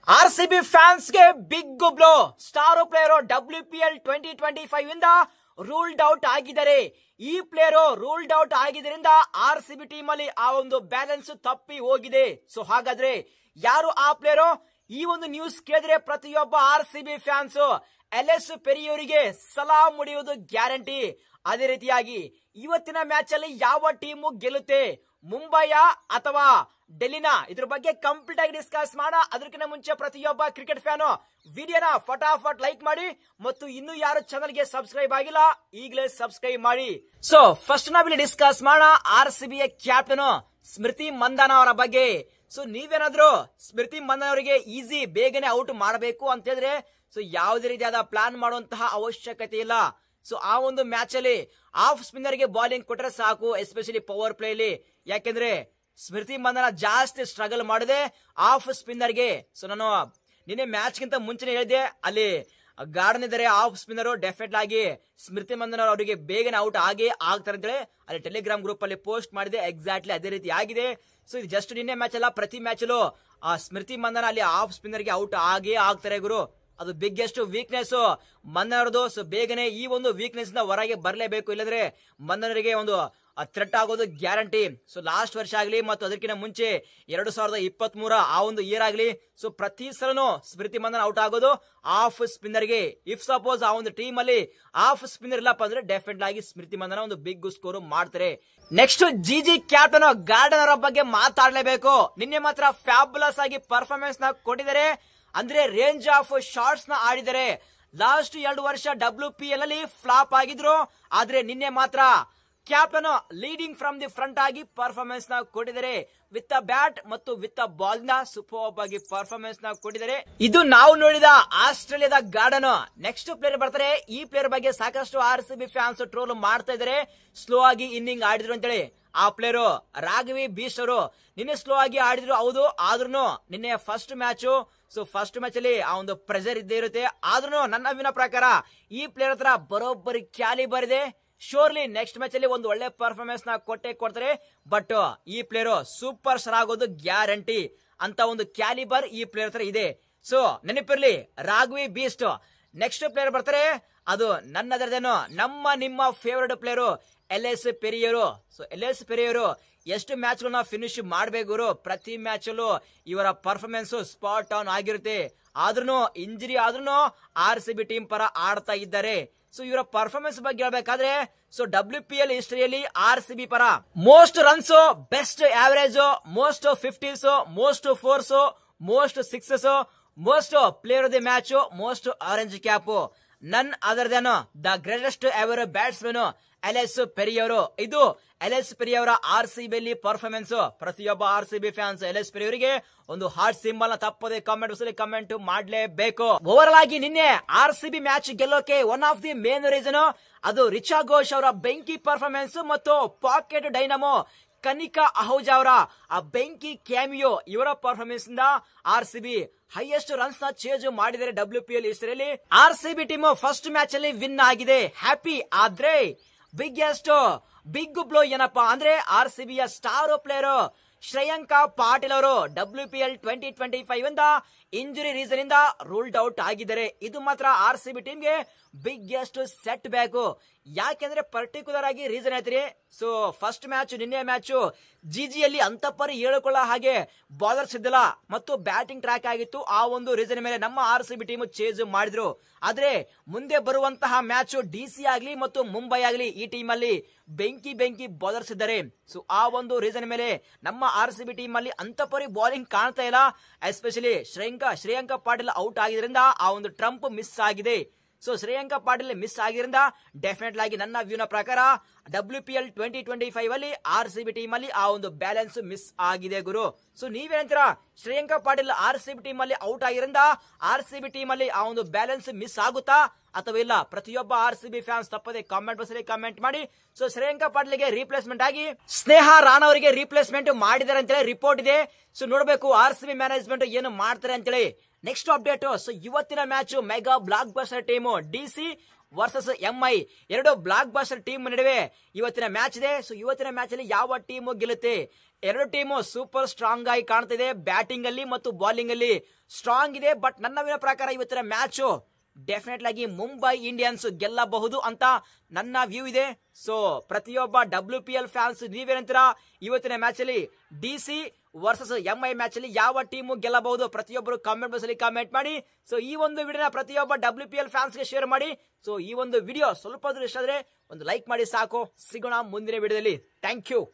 RCB fans ಗೆ big blow. Star player WPL 2025 ಇಂದ ruled out ಆಗಿದ್ದಾರೆ. ಈ ಪ್ಲೇಯರ್ ರೂಲ್ಡ್ ಔಟ್ ಆಗಿದ್ದರಿಂದ ಆರ್ಸಿಬಿ ಟೀಮ್ ಅಲ್ಲಿ ಆ ಒಂದು ಬ್ಯಾಲೆನ್ಸ್ ತಪ್ಪಿ ಹೋಗಿದೆ. ಸೊ ಹಾಗಾದ್ರೆ ಯಾರು ಆ ಪ್ಲೇಯರ್? ಈ ಒಂದು ನ್ಯೂಸ್ ಕೇಳಿದ್ರೆ ಪ್ರತಿಯೊಬ್ಬ ಆರ್ಸಿಬಿ ಫ್ಯಾನ್ಸ್ ಎಲ್ಎಸ್ ಪೆರಿಯವರಿಗೆ ಸಲಾಂ ಮುಡಿಯುವುದು ಗ್ಯಾರಂಟಿ. ಅದೇ ರೀತಿಯಾಗಿ ಇವತ್ತಿನ ಮ್ಯಾಚ್ ಅಲ್ಲಿ ಯಾವ ಟೀಮು ಗೆಲ್ಲುತ್ತೆ, ಮುಂಬೈಯ ಅಥವಾ ಡೆಲ್ಲಿನ, ಇದ್ರ ಬಗ್ಗೆ ಕಂಪ್ಲೀಟ್ ಆಗಿ ಡಿಸ್ಕಸ್ ಮಾಡೋಣ. ಅದಕ್ಕಿಂತ ಮುಂಚೆ ಪ್ರತಿಯೊಬ್ಬ ಕ್ರಿಕೆಟ್ ಫ್ಯಾನು ವಿಡಿಯೋನ ಫಟಾಫಟ್ ಲೈಕ್ ಮಾಡಿ ಮತ್ತು ಇನ್ನು ಯಾರು ಚಾನಲ್ ಗೆ ಸಬ್ಸ್ಕ್ರೈಬ್ ಆಗಿಲ್ಲ ಈಗಲೇ ಸಬ್ಸ್ಕ್ರೈಬ್ ಮಾಡಿ. ಸೊ ಫಸ್ಟ್ ನಾವಿಲ್ಲಿ ಡಿಸ್ಕಸ್ ಮಾಡೋಣ ಆರ್ಸಿಬಿಯ ಕ್ಯಾಪ್ಟನ್ ಸ್ಮೃತಿ ಮಂದಾನ ಅವರ ಬಗ್ಗೆ. ಸೊ ನೀವೇನಾದ್ರೂ ಸ್ಮೃತಿ ಮಂದಾನ ಅವರಿಗೆ ಈಸಿ ಬೇಗನೆ ಔಟ್ ಮಾಡಬೇಕು ಅಂತ ಹೇಳಿದ್ರೆ ಸೊ ಯಾವುದೇ ರೀತಿಯಾದ ಪ್ಲಾನ್ ಮಾಡುವಂತಹ ಅವಶ್ಯಕತೆ ಇಲ್ಲ. ಸೊ ಆ ಒಂದು ಮ್ಯಾಚ್ ಅಲ್ಲಿ ಆಫ್ ಸ್ಪಿನ್ನರ್ ಗೆ ಬಾಲಿಂಗ್ ಕೊಟ್ಟರೆ ಸಾಕು, ಎಸ್ಪೆಷಲಿ ಪವರ್ ಪ್ಲೇ ಅಲ್ಲಿ. ಯಾಕೆಂದ್ರೆ ಸ್ಮೃತಿ ಮಂದಾನ ಜಾಸ್ತಿ ಸ್ಟ್ರಗಲ್ ಮಾಡಿದೆ ಆಫ್ ಸ್ಪಿನ್ನರ್ ಗೆ. ಸೊ ನಾನು ನಿನ್ನೆ ಮ್ಯಾಚ್ ಗಿಂತ ಮುಂಚೆನೆ ಹೇಳಿದೆ, ಅಲ್ಲಿ ಗಾರ್ಡನ್ ಇದ್ದಾರೆ ಆಫ್ ಸ್ಪಿನ್ನರ್, ಡೆಫಿನೆಟ್ ಆಗಿ ಸ್ಮೃತಿ ಮಂದಾನ ಅವರಿಗೆ ಬೇಗನೆ ಔಟ್ ಆಗೇ ಆಗ್ತಾರೆ ಅಂತೇಳಿ ಅಲ್ಲಿ ಟೆಲಿಗ್ರಾಮ್ ಗ್ರೂಪ್ ಅಲ್ಲಿ ಪೋಸ್ಟ್ ಮಾಡಿದೆ. ಎಕ್ಸಾಕ್ಟ್ಲಿ ಅದೇ ರೀತಿ ಆಗಿದೆ. ಸೊ ಇದು ಜಸ್ಟ್ ನಿನ್ನೆ ಮ್ಯಾಚ್ ಅಲ್ಲ, ಪ್ರತಿ ಮ್ಯಾಚ್ ಅಲ್ಲೂ ಆ ಸ್ಮೃತಿ ಮಂದಾನ ಅಲ್ಲಿ ಆಫ್ ಸ್ಪಿನ್ನರ್ ಗೆ ಔಟ್ ಆಗೇ ಆಗ್ತಾರೆ ಗುರು. ಅದು ಬಿಗ್ಗೆಸ್ಟ್ ವೀಕ್ನೆಸ್ ಮಂದನವರದು. ಸೊ ಬೇಗನೆ ಈ ಒಂದು ವೀಕ್ನೆಸ್ ಇಂದ ಹೊರಗೆ ಬರಲೇಬೇಕು, ಇಲ್ಲಂದ್ರೆ ಮಂದನವರಿಗೆ ಒಂದು ಥ್ರೆಟ್ ಆಗೋದು ಗ್ಯಾರಂಟಿ. ಸೊ ಲಾಸ್ಟ್ ವರ್ಷ ಆಗಲಿ ಮತ್ತು ಅದಕ್ಕಿಂತ ಮುಂಚೆ 2023 ಆ ಒಂದು ಇಯರ್ ಆಗಲಿ, ಸೊ ಪ್ರತಿ ಸಲನು ಸ್ಮೃತಿ ಮಂದನ ಔಟ್ ಆಗೋದು ಆಫ್ ಸ್ಪಿನ್ನರ್ ಗೆ. ಇಫ್ ಸಪೋಸ್ ಆ ಒಂದು ಟೀಮ್ ಅಲ್ಲಿ ಆಫ್ ಸ್ಪಿನ್ನರ್ ಇಲ್ಲಪ್ಪ ಅಂದ್ರೆ ಡೆಫಿನೆಟ್ ಆಗಿ ಸ್ಮೃತಿ ಮಂದನ ಒಂದು ಬಿಗ್ ಸ್ಕೋರ್ ಮಾಡ್ತಾರೆ. ನೆಕ್ಸ್ಟ್ ಜಿಜಿ ಕ್ಯಾಪ್ಟನ್ ಗಾರ್ಡನ್ ಅವರ ಬಗ್ಗೆ ಮಾತಾಡಲೇಬೇಕು. ನಿನ್ನೆ ಮಾತ್ರ ಫ್ಯಾಬುಲಸ್ ಆಗಿ ಪರ್ಫಾರ್ಮೆನ್ಸ್ ನ ಕೊಟ್ಟಿದ್ದಾರೆ, ಅಂದ್ರೆ ರೇಂಜ್ ಆಫ್ ಶಾಟ್ಸ್ ನ ಆಡಿದರೆ. ಲಾಸ್ಟ್ 2 ವರ್ಷ WPL ಅಲ್ಲಿ ಫ್ಲಾಪ್ ಆಗಿದ್ರು, ಆದ್ರೆ ನಿನ್ನೆ ಮಾತ್ರ captain leading from the front ಆಗಿ ಪರ್ಫಾರ್ಮೆನ್ಸ್ ನ ಕೊಟ್ಟಿದ್ದಾರೆ. ವಿತ್ ಅ ಬ್ಯಾಟ್ ಮತ್ತು ವಿತ್ ಅ ಬಾಲ್ ನ ಸೂಪರ್ ಆಗಿ ಪರ್ಫಾರ್ಮೆನ್ಸ್ ನ ಕೊಟ್ಟಿದ್ದಾರೆ. ಇದು ನಾವು ನೋಡಿದ ಆಸ್ಟ್ರೇಲಿಯಾದ ಗಾರ್ಡನ್. ನೆಕ್ಸ್ಟ್ ಪ್ಲೇಯರ್ ಬರ್ತಾರೆ. ಈ ಪ್ಲೇಯರ್ ಬಗ್ಗೆ ಸಾಕಷ್ಟು ಆರ್ಸಿಬಿ ಫ್ಯಾನ್ಸ್ ಟ್ರೋಲ್ ಮಾಡ್ತಾ ಇದ್ದಾರೆ, ಸ್ಲೋ ಆಗಿ ಇನ್ನಿಂಗ್ ಆಡಿದ್ರು ಅಂತೇಳಿ. ಆ ಪ್ಲೇಯರ್ ರಾಘವಿ ಬೀಸ್ಟ್ ಅವರು ನಿನ್ನೆ ಸ್ಲೋ ಆಗಿ ಆಡಿದ್ರು ಹೌದು, ಆದ್ರೂ ನಿನ್ನೆ first match. So first match ಅಲ್ಲಿ ಆ ಒಂದು ಪ್ರೆಷರ್ ಇದ್ದೇ ಇರುತ್ತೆ. ಆದ್ರೂ ನನ್ನ ಅಭಿನ ಪ್ರಕಾರ ಈ ಪ್ಲೇಯರ್ ಹತ್ರ ಬರೋಬ್ಬರಿ ಕ್ಯಾಲಿಬರ್ ಇದೆ. ಶೋರ್ಲಿ ನೆಕ್ಸ್ಟ್ ಮ್ಯಾಚ್ ಅಲ್ಲಿ ಒಂದು ಒಳ್ಳೆ ಪರ್ಫಾರ್ಮೆನ್ಸ್ ನ ಕೊಡ್ತಾರೆ. ಬಟ್ ಈ ಪ್ಲೇಯರ್ ಸೂಪರ್ ಸ್ಟಾರ್ ಆಗೋದು ಗ್ಯಾರಂಟಿ ಅಂತ ಒಂದು ಕ್ಯಾಲಿಬರ್ ಈ ಪ್ಲೇಯರ್ ಹತ್ರ ಇದೆ. ಸೊ ನೆನಪಿರ್ಲಿ, ರಾಘವಿ ಬೀಸ್ಟ್. ನೆಕ್ಸ್ಟ್ ಪ್ಲೇಯರ್ ಬರ್ತಾರೆ, ಅದು ನನ್ನದರದೇನು ನಿಮ್ಮ ಫೇವರೆಟ್ ಪ್ಲೇಯರ್ ಎಲ್ಎಸ್ ಪೆರಿಯರು. ಸೊ ಎಲ್ಎಸ್ ಪೆರಿಯರು ಎಷ್ಟು ಮ್ಯಾಚ್ ಗಳನ್ನ ಫಿನಿಶ್ ಮಾಡಬೇಕು, ಪ್ರತಿ ಮ್ಯಾಚ್ ಅಲ್ಲೂ ಇವರ ಪರ್ಫಾರ್ಮೆನ್ಸ್ ಸ್ಪಾಟ್ ಆನ್ ಆಗಿರುತ್ತೆ. ಆದ್ರೂ ಇಂಜರಿ ಆದ್ರೂ ಆರ್ಸಿಬಿ ಟೀಮ್ ಪರ ಆಡ್ತಾ ಇದ್ದಾರೆ. ಸೊ ಇವರ ಪರ್ಫಾರ್ಮೆನ್ಸ್ ಬಗ್ಗೆ ಹೇಳ್ಬೇಕಾದ್ರೆ ಸೊ WPL ಹಿಸ್ಟರಿಯಲ್ಲಿ ಆರ್ಸಿಬಿ ಪರ most runs, best average, most 50s, most 4s, most 6s, most player of the match, most orange cap. None other than the greatest ever batsman Ellyse ಪೆರಿಯವರು. ಇದು Ellyse ಪೆರಿಯವರ RCB ಅಲ್ಲಿ performance. ಪ್ರತಿಯೊಬ್ಬ RCB fans Ellyse ಪೆರಿಯವರಿಗೆ ಒಂದು heart symbol ನ ತಪ್ಪದೆ comment ಮಾಡಲೇಬೇಕು. ಓವರ್ ಆಗಿ ನಿನ್ನೆ ಆರ್ಸಿಬಿ ಮ್ಯಾಚ್ ಗೆಲ್ಲೋಕೆ one of the main reason ಅದು ರಿಚಾ ಘೋಷ್ ಅವರ ಬೆಂಕಿ ಪರ್ಫಾರ್ಮೆನ್ಸ್ ಮತ್ತು ಪಾಕೆಟ್ ಡೈನಮೋ ಕನಿಕಾ ಅಹುಜಾ ಅವರ ಆ ಬೆಂಕಿ ಕ್ಯಾಮಿಯೋ. ಇವರ ಪರ್ಫಾರ್ಮೆನ್ಸ್ ಇಂದ ಆರ್ಸಿಬಿ ಹೈಯೆಸ್ಟ್ ರನ್ಸ್ ನ ಚೇಂಜ್ ಮಾಡಿದರೆ WPL ಹಿಸ್ಟರಿಯಲ್ಲಿ. ಆರ್ಸಿಬಿ ಟೀಮ್ ಫಸ್ಟ್ ಮ್ಯಾಚ್ ಅಲ್ಲಿ ವಿನ್ ಆಗಿದೆ, ಹ್ಯಾಪಿ. ಆದ್ರೆ ಬಿಗ್ ಬ್ಲೋ ಏನಪ್ಪಾ ಅಂದ್ರೆ ಆರ್ಸಿಬಿಯ ಸ್ಟಾರ್ ಪ್ಲೇಯರ್ ಶ್ರೇಯಾಂಕ ಪಾಟೀಲ್ ಅವರು WPL 2025 ಇಂದ ಇಂಜುರಿ ರೀಸನ್ ಇಂದ ರೂಲ್ಡ್ ಔಟ್ ಆಗಿದ್ದಾರೆ. ಇದು ಮಾತ್ರ ಆರ್ಸಿಬಿ ಟೀಮ್ಗೆ ಬಿಗ್ಗೆಸ್ಟ್ ಸೆಟ್ ಬ್ಯಾಕ್. ಯಾಕೆಂದ್ರೆ ಪರ್ಟಿಕ್ಯುಲರ್ ಆಗಿ ರೀಸನ್ ಹೇಳ್ತೀರಿ. ಸೊ ಫಸ್ಟ್ ಮ್ಯಾಚ್, ನಿನ್ನೆ ಮ್ಯಾಚ್ ಜಿಜಿಯಲ್ಲಿ ಅಂತಪರಿ ಹೇಳಿಕೊಳ್ಳೋ ಹಾಗೆ ಬೌಲರ್ಸ್ ಇದ್ದಿಲ್ಲ ಮತ್ತು ಬ್ಯಾಟಿಂಗ್ ಟ್ರ್ಯಾಕ್ ಆಗಿತ್ತು. ಆ ಒಂದು ರೀಸನ್ ಮೇಲೆ ನಮ್ಮ ಆರ್ಸಿಬಿ ಟೀಮ್ ಚೇಂಜ್ ಮಾಡಿದ್ರು. ಆದ್ರೆ ಮುಂದೆ ಬರುವಂತಹ ಮ್ಯಾಚ್ DC ಆಗ್ಲಿ ಮತ್ತು ಮುಂಬೈ ಆಗ್ಲಿ ಈ ಟೀಮ್ ಅಲ್ಲಿ ಬೆಂಕಿ ಬೌಲರ್ಸ್ ಇದ್ದಾರೆ. ಸೊ ಆ ಒಂದು ರೀಸನ್ ಮೇಲೆ ನಮ್ಮ ಆರ್ಸಿಬಿ ಟೀಮ್ ಅಲ್ಲಿ ಅಂತಪರಿ ಬೌಲಿಂಗ್ ಕಾಣ್ತಾ ಇಲ್ಲ. ಎಸ್ಪೆಷಲಿ ಶ್ರೇಯಾಂಕ ಪಾಟೀಲ್ ಔಟ್ ಆಗಿದ್ರಿಂದ ಆ ಒಂದು ಟ್ರಂಪ್ ಮಿಸ್ ಆಗಿದೆ. ಸೊ ಶ್ರೇಯಾಂಕ ಪಾಟೀಲ್ ಮಿಸ್ ಆಗಿದ್ರಿಂದ ಡೆಫಿನೆಟ್ ಆಗಿ ನನ್ನ ವ್ಯೂನ ಪ್ರಕಾರ WPL 2025 ಅಲ್ಲಿ ಆರ್ಸಿಬಿ ಟೀಮ್ ಅಲ್ಲಿ ಆ ಒಂದು ಬ್ಯಾಲೆನ್ಸ್ ಮಿಸ್ ಆಗಿದೆ ಗುರು. ಸೊ ನೀವೇನಂತೀರಾ, ಶ್ರೇಯಾಂಕ ಪಾಟೀಲ್ ಆರ್ಸಿಬಿ ಟೀಮ್ ಅಲ್ಲಿ ಔಟ್ ಆಗಿದ್ರಿಂದ ಆರ್ಸಿಬಿ ಟೀಮ್ ಅಲ್ಲಿ ಆ ಒಂದು ಬ್ಯಾಲೆನ್ಸ್ ಮಿಸ್ ಆಗುತ್ತಾ ಅಥವಾ ಇಲ್ಲ? ಪ್ರತಿಯೊಬ್ಬ ಆರ್ಸಿಬಿ ಫ್ಯಾನ್ಸ್ ತಪ್ಪದೆ ಕಾಮೆಂಟ್ ಬಾಕ್ಸ್ ಅಲ್ಲಿ ಕಮೆಂಟ್ ಮಾಡಿ. ಸೊ ಶ್ರೇಯಾಂಕ ಪಾಟೀಲ್ಗೆ ರೀಪ್ಲೇಸ್ಮೆಂಟ್ ಆಗಿ ಸ್ನೇಹ ರಾಣಾ ಅವರಿಗೆ ರೀಪ್ಲೇಸ್ಮೆಂಟ್ ಮಾಡಿದ್ದಾರೆ ಅಂತೇಳಿ ರಿಪೋರ್ಟ್ ಇದೆ. ಸೊ ನೋಡಬೇಕು ಆರ್ಸಿಬಿ ಮ್ಯಾನೇಜ್ಮೆಂಟ್ ಏನು ಮಾಡ್ತಾರೆ ಅಂತೇಳಿ. ನೆಕ್ಸ್ಟ್ ಅಪ್ಡೇಟ್, ಸೊ ಇವತ್ತಿನ match mega blockbuster team DC versus MI, ಎರಡು ಬ್ಲಾಕ್ ಬಸ್ಟರ್ ಟೀಮ್ ನಡುವೆ ಇವತ್ತಿನ ಮ್ಯಾಚ್ ಇದೆ. ಸೊ ಇವತ್ತಿನ ಮ್ಯಾಚ್ ಅಲ್ಲಿ ಯಾವ ಟೀಮ್ ಗೆಲ್ಲುತ್ತೆ, ಎರಡು ಟೀಮು ಸೂಪರ್ ಸ್ಟ್ರಾಂಗ್ ಆಗಿ ಕಾಣ್ತಿದೆ. ಬ್ಯಾಟಿಂಗ್ ಅಲ್ಲಿ ಮತ್ತು ಬಾಲಿಂಗ್ ಅಲ್ಲಿ ಸ್ಟ್ರಾಂಗ್ ಇದೆ. ಬಟ್ ನನ್ನ ಪ್ರಕಾರ ಇವತ್ತಿನ ಮ್ಯಾಚ್ ಡೆಫಿನೆಟ್ ಆಗಿ ಮುಂಬೈ ಇಂಡಿಯನ್ಸ್ ಗೆಲ್ಲಬಹುದು ಅಂತ ನನ್ನ ವ್ಯೂ ಇದೆ. ಸೊ ಪ್ರತಿಯೊಬ್ಬ WPL ಫ್ಯಾನ್ಸ್ ನೀವೇನಂತೀರಾ? ಇವತ್ತಿನ ಮ್ಯಾಚ್ ಅಲ್ಲಿ DC ವರ್ಸಸ್ MI ಮ್ಯಾಚ್ ಅಲ್ಲಿ ಯಾವ ಟೀಮು ಗೆಲ್ಲಬಹುದು? ಪ್ರತಿಯೊಬ್ಬರು ಕಾಮೆಂಟ್ ಬಾಕ್ಸ್ ಅಲ್ಲಿ ಕಾಮೆಂಟ್ ಮಾಡಿ. ಸೊ ಈ ಒಂದು ವಿಡಿಯೋನ ಪ್ರತಿಯೊಬ್ಬ WPL ಫ್ಯಾನ್ಸ್ ಗೆ ಶೇರ್ ಮಾಡಿ. ಸೊ ಈ ಒಂದು ವಿಡಿಯೋ ಸ್ವಲ್ಪ ಇಷ್ಟ ಆದ್ರೆ ಒಂದು ಲೈಕ್ ಮಾಡಿ ಸಾಕು. ಸಿಗೋಣ ಮುಂದಿನ ವಿಡಿಯೋದಲ್ಲಿ. Thank you.